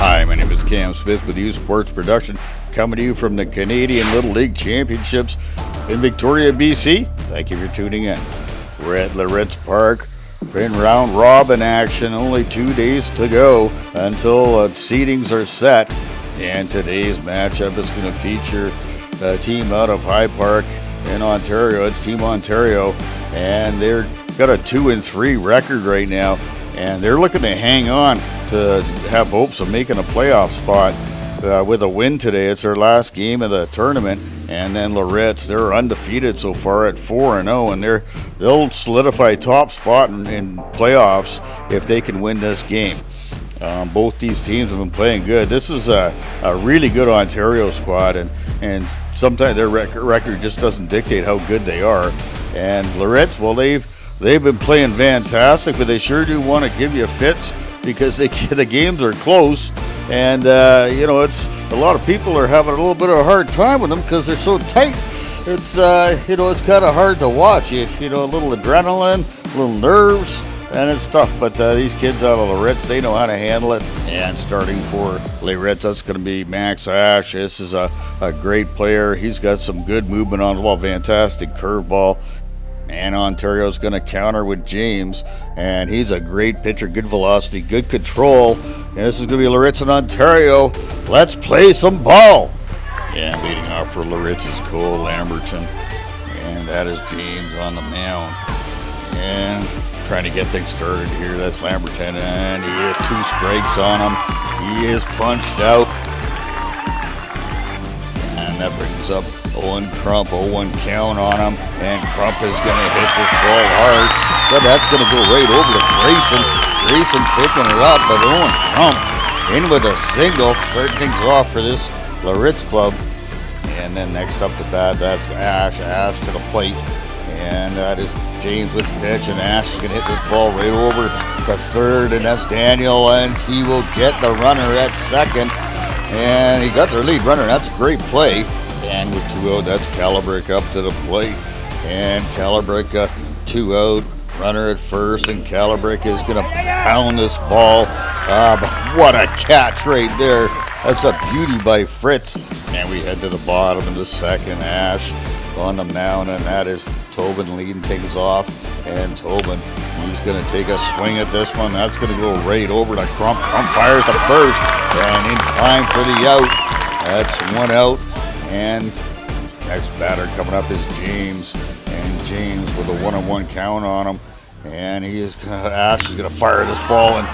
Hi, my name is Cam Smith with U Sports Production, coming to you from the Canadian Little League Championships in Victoria, BC. Thank you for tuning in. We're at Layritz Park in round robin action. Only 2 days to go until seedings are set. And today's matchup is going to feature a team out of High Park in Ontario. It's Team Ontario, and they're got a 2-3 record right now, and they're looking to hang on to have hopes of making a playoff spot with a win today. It's their last game of the tournament, and then Layritz, they're undefeated so far at 4-0, and they'll solidify top spot in playoffs if they can win this game. Both these teams have been playing good. This is a really good Ontario squad, and sometimes their record just doesn't dictate how good they are. And Layritz, well, they've been playing fantastic, but they sure do want to give you fits because the games are close, and it's a lot of people are having a little bit of a hard time with them because they're so tight. It's it's kind of hard to watch. A little adrenaline, a little nerves, and it's tough. But these kids out of Layritz, they know how to handle it. And starting for Layritz, that's going to be Max Ash. This is a great player. He's got some good movement on the ball, fantastic curveball. And Ontario's going to counter with James, and he's a great pitcher, good velocity, good control. And this is going to be Layritz in Ontario. Let's play some ball. And leading off for Layritz is Cole Lamberton, and that is James on the mound. And trying to get things started here. That's Lamberton, and he hit 2 strikes on him. He is punched out. And that brings up Owen Crump, 0-1 count on him, and Crump is going to hit this ball hard, but that's going to go right over to Grayson. Grayson picking it up, but Owen Crump in with a single, starting things off for this Layritz club. And then next up to bat, that's Ash. Ash to the plate, and that is James with the pitch, and Ash is going to hit this ball right over to third, and that's Daniel, and he will get the runner at second, and he got their lead runner. That's a great play. And with 2 out, that's Calabrick up to the plate. And Calabrick 2 out, runner at first, and Calabrick is going to pound this ball. What a catch right there. That's a beauty by Fritz. And we head to the bottom of the second. Ash on the mound, and that is Tobin leading things off. And Tobin, he's going to take a swing at this one. That's going to go right over to Crump. Crump fires the first, and in time for the out. That's 1 out. And next batter coming up is James, and James with a 1-1 count on him, and Ash is gonna fire this ball, and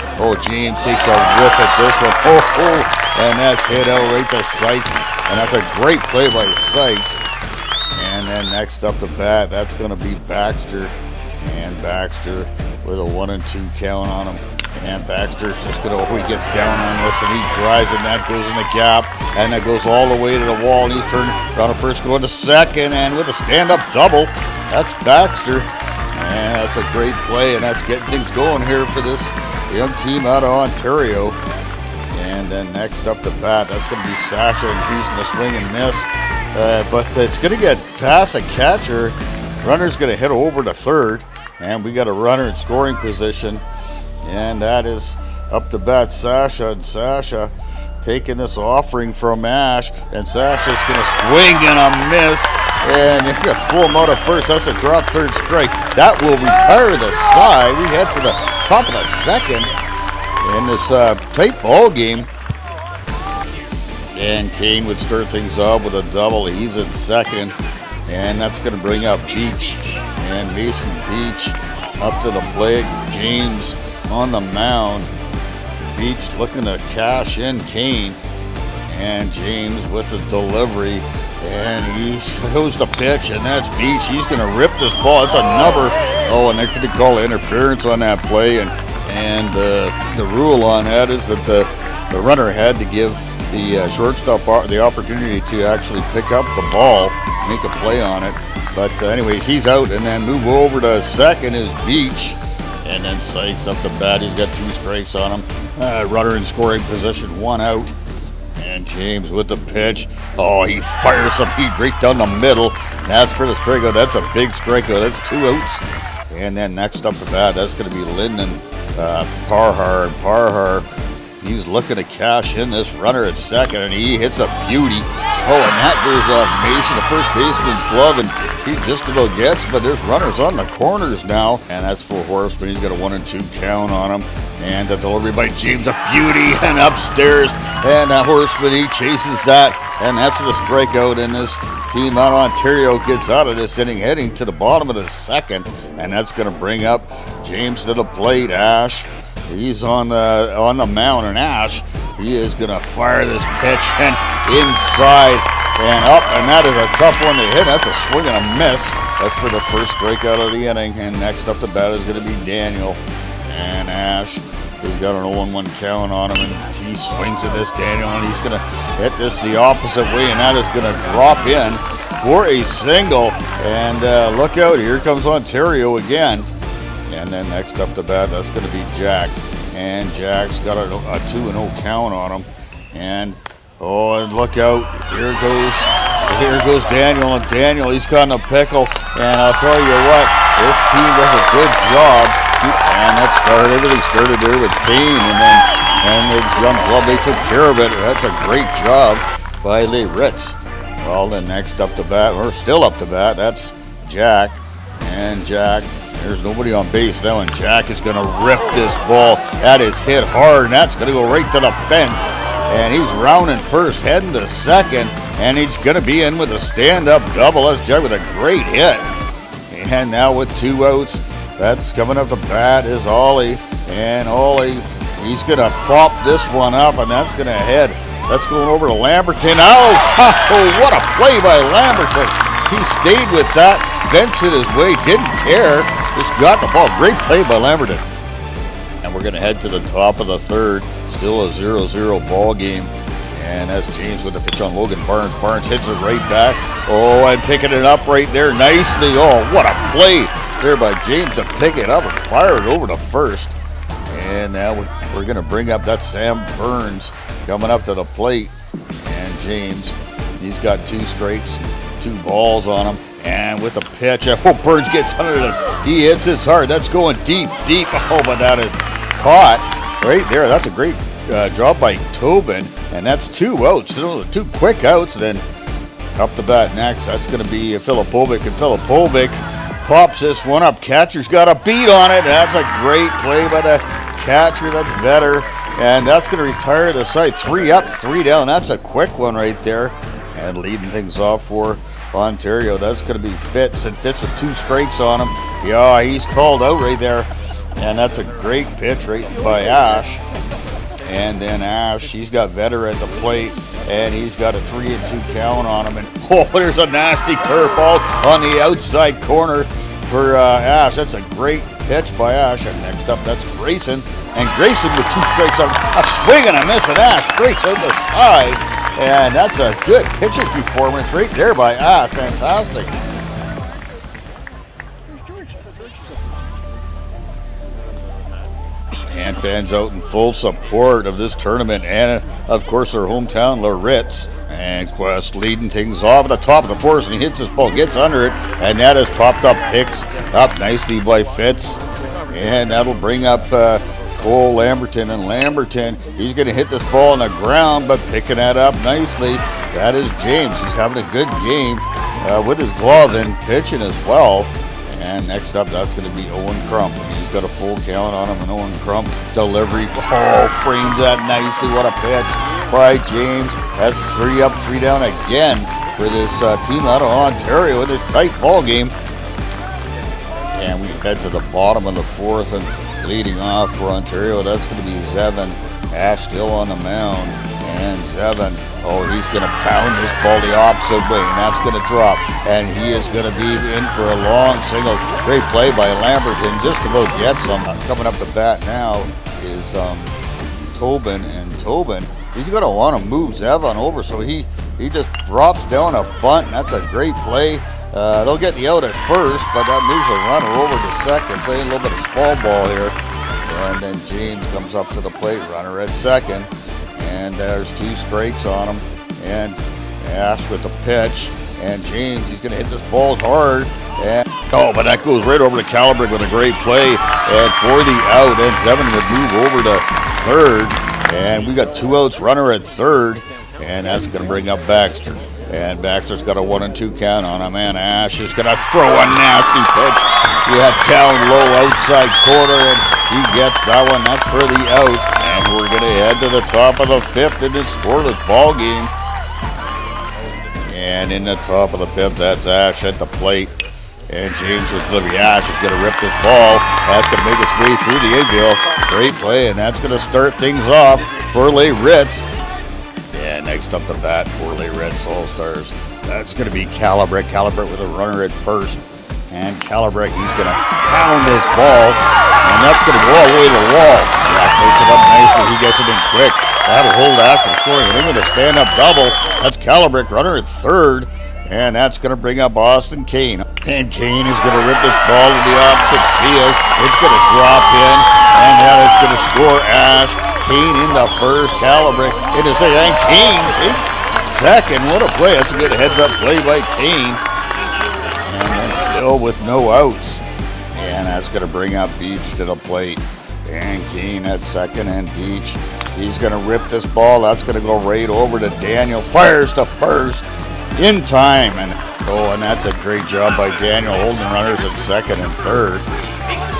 James takes a whip at this one, and that's hit out right to Sykes, and that's a great play by Sykes. And then next up to bat, that's gonna be Baxter, and Baxter with a 1-2 count on him. And Baxter's just going to, he gets down on this, and he drives, and that goes in the gap, and that goes all the way to the wall, and he's turning around to first, going to second, and with a stand-up double, that's Baxter. And that's a great play, and that's getting things going here for this young team out of Ontario. And then next up to bat, that's going to be Sasha, and he's going to swing and miss, but it's going to get past a catcher. Runner's going to hit over to third, and we got a runner in scoring position. And that is up to bat Sasha, and Sasha taking this offering from Ash, and Sasha's going to swing and a miss, and he gets full him out at first. That's a drop third strike. That will retire the side. We head to the top of the second in this tight ball game. And Kane would start things off with a double. He's at second, and that's going to bring up Beach, and Mason Beach up to the plate. James on the mound. Beach looking to cash in Kane, and James with the delivery, and he goes to pitch, and that's Beach. He's going to rip this ball. It's a number. And they're going to call interference on that play, and the rule on that is that the runner had to give the shortstop the opportunity to actually pick up the ball, make a play on it. But anyways, he's out, and then move over to second is Beach. And then Sykes up to bat. He's got 2 strikes on him. Runner in scoring position, 1 out. And James with the pitch. He fires some heat right down the middle. That's for the strikeout. That's a big strikeout. That's 2 outs. And then next up to bat, that's going to be Lyndon Parhar. And Parhar, He's looking to cash in this runner at second, and he hits a beauty. Oh, and that goes off Mason, the first baseman's glove, and he just about gets, but there's runners on the corners now. And that's for Horseman. He's got a 1-2 count on him. And the delivery by James, a beauty, and upstairs. And Horseman, he chases that, and that's the strikeout. And this team out of Ontario gets out of this inning, heading to the bottom of the second. And that's going to bring up James to the plate. Ash, he's on the mound, and Ash, he is going to fire this pitch and inside and up, and that is a tough one to hit. That's a swing and a miss. That's for the first strikeout of the inning. And next up the bat is going to be Daniel. And Ash, he's got an 0-1 count on him, and he swings at this Daniel, and he's going to hit this the opposite way, and that is going to drop in for a single. And look out, here comes Ontario again. And then next up the bat, that's going to be Jack. And Jack's got a 2-0 count on him. And and look out, here goes Daniel. And Daniel, he's caught in a pickle. And I'll tell you what, this team does a good job. And everything started there with Kane. And the young club, they took care of it. That's a great job by Layritz. Well, then next up to bat, or still up to bat, that's Jack. And Jack, there's nobody on base now, and Jack is going to rip this ball. That is hit hard, and that's going to go right to the fence. And he's rounding first, heading to second, and he's going to be in with a stand-up double. That's Jack with a great hit. And now with 2 outs, that's coming up to bat is Ollie. And Ollie, he's going to pop this one up, and that's going to head. That's going over to Lamberton. Oh, what a play by Lamberton. He stayed with that, fenced it his way, didn't care. Just got the ball. Great play by Lamberton. And we're going to head to the top of the third. Still a 0-0 ball game. And that's James with the pitch on Logan Barnes. Barnes hits it right back. Oh, and picking it up right there nicely. Oh, what a play there by James to pick it up and fire it over to first. And now we're going to bring up that Sam Burns coming up to the plate. And James, he's got 2 strikes, 2 balls on him. And with the pitch, Burns gets under this. He hits his hard. That's going deep. Oh, but that is caught right there. That's a great job by Tobin. And that's 2 outs. 2 quick outs. Then up the bat next, that's going to be Filipovic. And Filipovic pops this one up. Catcher's got a beat on it. That's a great play by the catcher. That's Vetter. And that's going to retire the side. 3 up, 3 down. That's a quick one right there. And leading things off for Ontario, that's going to be Fitz, and Fitz with 2 strikes on him. Yeah, he's called out right there, and that's a great pitch right by Ash. And then Ash, he's got Vetter at the plate, and he's got a 3-2 count on him. And there's a nasty curveball on the outside corner for Ash. That's a great pitch by Ash. And next up, that's Grayson, and Grayson with 2 strikes on him. A swing and a miss, and Ash breaks out the side. And that's a good pitching performance right there by Ash. Fantastic. And fans out in full support of this tournament. And, of course, their hometown, Layritz. And Quest leading things off at the top of the fourth. And he hits this ball, gets under it. And that has popped up, picks up nicely by Fitz. And that'll bring up Cole Lamberton. And Lamberton, he's going to hit this ball on the ground, but picking that up nicely. That is James. He's having a good game with his glove and pitching as well. And next up, that's going to be Owen Crump. He's got a full count on him. And Owen Crump delivery. Frames that nicely. What a pitch by James. That's 3 up, 3 down again for this team out of Ontario in this tight ball game. And we head to the bottom of the fourth, and leading off for Ontario, that's going to be Zevin. Ash still on the mound, and Zevin, he's going to pound this ball the opposite way, and that's going to drop, and he is going to be in for a long single. Great play by Lamberton, just about gets him. Coming up the bat now is Tobin, and Tobin, he's going to want to move Zevin over, so he just drops down a bunt, and that's a great play. They'll get the out at first, but that moves a runner over to second, playing a little bit of small ball here. And then James comes up to the plate, runner at second. And there's 2 strikes on him. And Ash with the pitch. And James, he's going to hit this ball hard. And but that goes right over to Calibrick with a great play. And for the out, and Zevin would move over to third. And we got 2 outs, runner at third, and that's going to bring up Baxter. And Baxter's got a 1-2 count on him, and Ash is going to throw a nasty pitch. We have down low outside corner, and he gets that one. That's for the out, and we're going to head to the top of the 5th in this scoreless ball game. And in the top of the 5th, that's Ash at the plate. And James with delivery. Ash is going to rip this ball. That's going to make its way through the infield. Great play, and that's going to start things off for Layritz. And next up the bat for Layritz All-Stars. That's going to be Calibre. Calibre with a runner at first. And Calibre, he's going to pound this ball. And that's going to go all the way to the wall. Jack makes it up nicely. He gets it in quick. That'll hold Ash from scoring. And in with a stand-up double. That's Calibre, runner at third. And that's going to bring up Austin Kane. And Kane is going to rip this ball to the opposite field. It's going to drop in. And that is going to score Ash. Kane in the first, Calibre in the second. And Kane takes second. What a play. That's a good heads-up play by Kane. And then still with no outs. And that's going to bring up Beach to the plate. And Kane at second, and Beach. He's going to rip this ball. That's going to go right over to Daniel. Fires to first in time. And that's a great job by Daniel holding runners at second and third.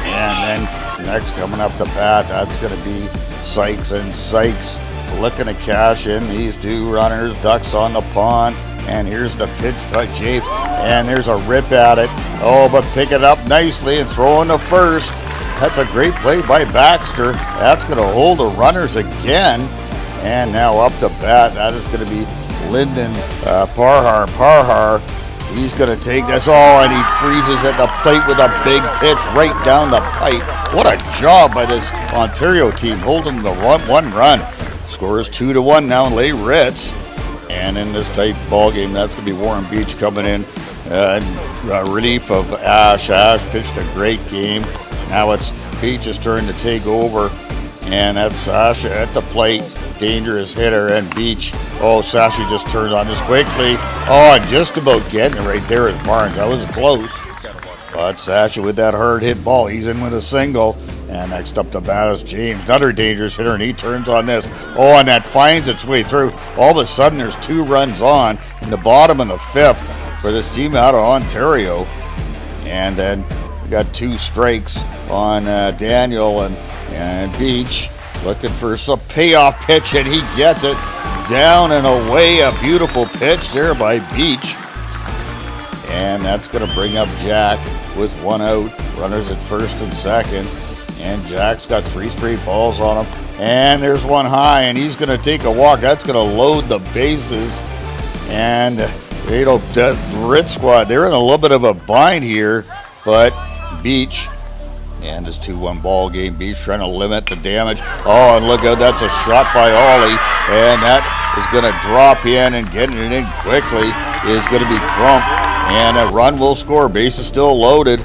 And then next coming up to bat, that's going to be Sykes. And Sykes looking to cash in these 2 runners. Ducks on the pond. And here's the pitch by James. And there's a rip at it. Oh, but pick it up nicely and throw in the first. That's a great play by Baxter. That's going to hold the runners again. And now up to bat, that is going to be Lyndon Parhar. Parhar, he's going to take this. Oh, and he freezes at the plate with a big pitch right down the pipe. What a job by this Ontario team holding the 1 run. Score is 2-1 now in Layritz. And in this tight ball game, that's going to be Warren Beach coming in. Relief of Ash. Ash pitched a great game. Now it's Beach's turn to take over. And that's Sasha at the plate. Dangerous hitter, and Beach. Oh, Sasha just turns on this quickly. Oh, and just about getting it right there is Barnes. That was close. But Sasha with that hard hit ball. He's in with a single. And next up to bat is James, another dangerous hitter, and he turns on this. Oh, and that finds its way through. All of a sudden, there's 2 runs on in the bottom of the 5th for this team out of Ontario. And then we got 2 strikes on Daniel and Beach. Looking for some payoff pitch, and he gets it down and away. A beautiful pitch there by Beach. And that's going to bring up Jack with 1 out. Runners at first and second. And Jack's got 3 straight balls on him. And there's 1 high, and he's going to take a walk. That's going to load the bases. And, the Ritz squad, they're in a little bit of a bind here. But Beach, and this 2-1 ball game, Beach trying to limit the damage. Oh, and look out, that's a shot by Ollie. And that is going to drop in, and getting it in quickly is going to be Crump. And a run will score. Base is still loaded.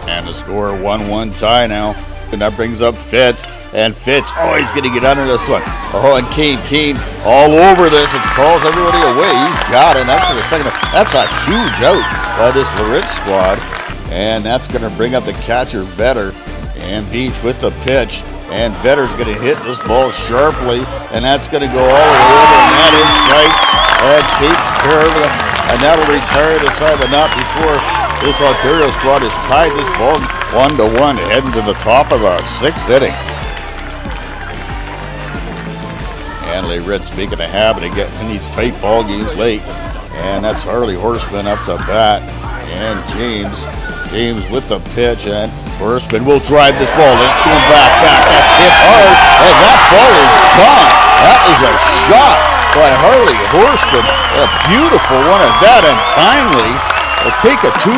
And the score 1-1 tie now. And that brings up Fitz. And Fitz, oh, he's going to get under this one. Oh, and Kane all over this and calls everybody away. He's got it. And that's for the second. That's a huge out by this Layritz squad. And that's going to bring up the catcher, Vetter. And Beach with the pitch. And Vetter's going to hit this ball sharply. And that's going to go all the way over. And that is Sykes. And takes care of it. And that'll retire the side, but not before this Ontario squad has tied this ball 1-1, heading to the top of the 6th inning. And Layritz making a habit of getting in these tight ball games late. And that's Harley Horseman up to bat. And James with the pitch, and Horseman will drive this ball. It's going back. That's hit hard, and that ball is gone. That is a shot by Harley Horseman. A beautiful one at that, and timely. They'll take a 2-1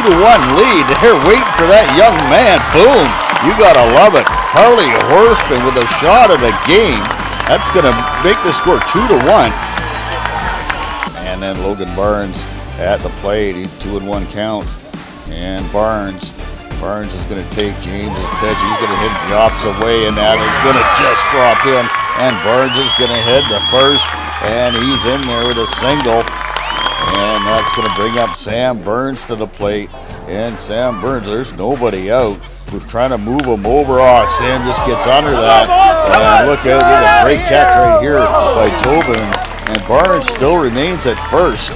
lead. They're waiting for that young man. Boom. You got to love it. Harley Horseman with a shot of the game. That's going to make the score 2-1. And then Logan Barnes at the plate. He's 2-1 count. And Barnes is going to take James's pitch. He's going to hit the opposite way, and that is going to just drop in. And Barnes is going to head to first, and he's in there with a single. And that's going to bring up Sam Burns to the plate. And Sam Burns, there's nobody out. was trying to move him over. Oh, Sam just gets under that. And look out, there's a great catch right here by Tobin. And Barnes still remains at first.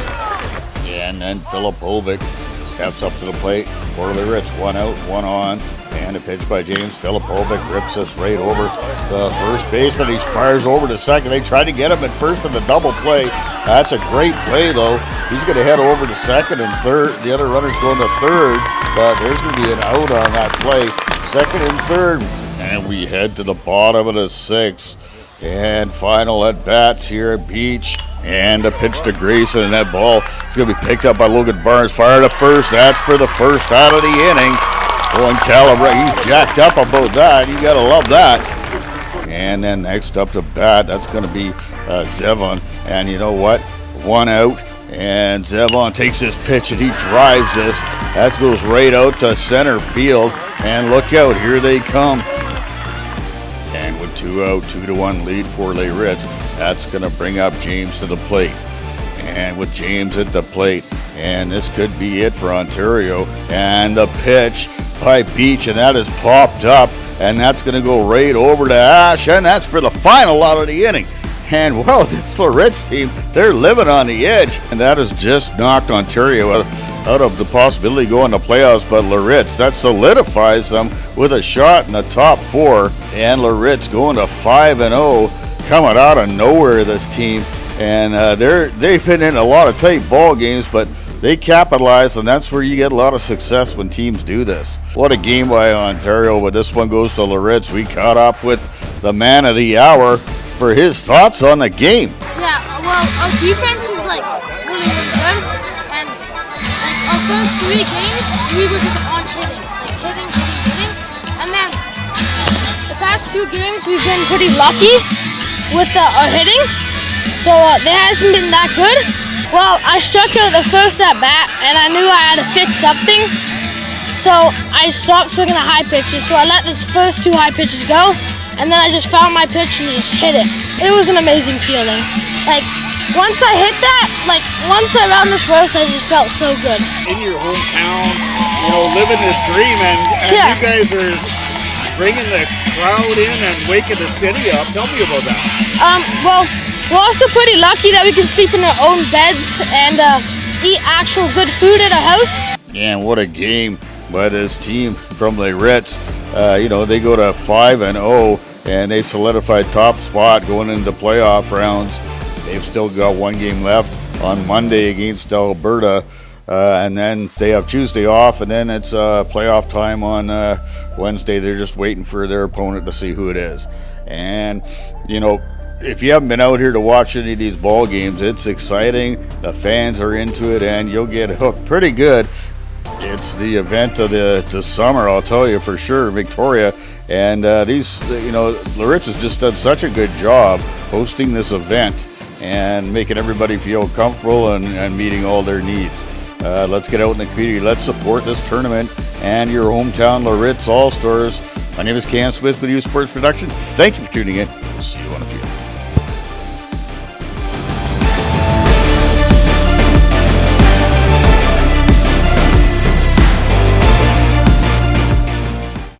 And then Filipovic steps up to the plate. Layritz, one out, one on. And a pitch by James. Filipovic rips this right over the first baseman. He fires over to second. They tried to get him at first in the double play. That's a great play, though. He's going to head over to second and third. The other runner's going to third, but there's going to be an out on that play. Second and third. And we head to the bottom of the sixth. And final at bats here at Beach. And a pitch to Grayson, and that ball is going to be picked up by Logan Barnes. Fire to first. That's for the first out of the inning. One caliber. He's jacked up about that. You got to love that. And then next up to bat, that's going to be Zevon. And you know what? One out. And Zevon takes this pitch and he drives this. That goes right out to center field. And look out. Here they come. And with 2 out, 2-1 lead for Layritz, that's going to bring up James to the plate. And with James at the plate, and this could be it for Ontario. And the pitch by Beach, and that is popped up, and that's going to go right over to Ash, and that's for the final out of the inning. And well, this Layritz team, they're living on the edge, and that has just knocked Ontario out of the possibility of going to playoffs. But Layritz, that solidifies them with a shot in the top four, and Layritz going to 5-0, coming out of nowhere, this team. And they've been in a lot of tight ball games, but they capitalize, and that's where you get a lot of success when teams do this. What a game by Ontario, but this one goes to Layritz. We caught up with the man of the hour for his thoughts on the game. Yeah, well, our defense is really, really good, and our first 3 games, we were just on hitting, hitting, and then the past 2 games, we've been pretty lucky with our hitting. So that hasn't been that good. Well, I struck out the first at bat, and I knew I had to fix something. So I stopped swinging the high pitches. So I let the first 2 high pitches go, and then I just found my pitch and just hit it. It was an amazing feeling. Once I hit that, once I rounded first, I just felt so good. In your hometown, living this dream, and yeah. You guys are bringing the crowd in and waking the city up. Tell me about that. Well, we're also pretty lucky that we can sleep in our own beds and eat actual good food at our house. Yeah, and what a game by this team from Layritz. They go to 5-0, and they solidified top spot going into playoff rounds. They've still got 1 game left on Monday against Alberta, and then they have Tuesday off, and then it's playoff time on Wednesday. They're just waiting for their opponent to see who it is. And, if you haven't been out here to watch any of these ball games, it's exciting. The fans are into it, and you'll get hooked pretty good. It's the event of the summer, I'll tell you for sure, Victoria. And Layritz has just done such a good job hosting this event and making everybody feel comfortable and meeting all their needs. Let's get out in the community. Let's support this tournament and your hometown Layritz All-Stars. My name is Cam Smith with U Sports Production. Thank you for tuning in. We'll see you on the field.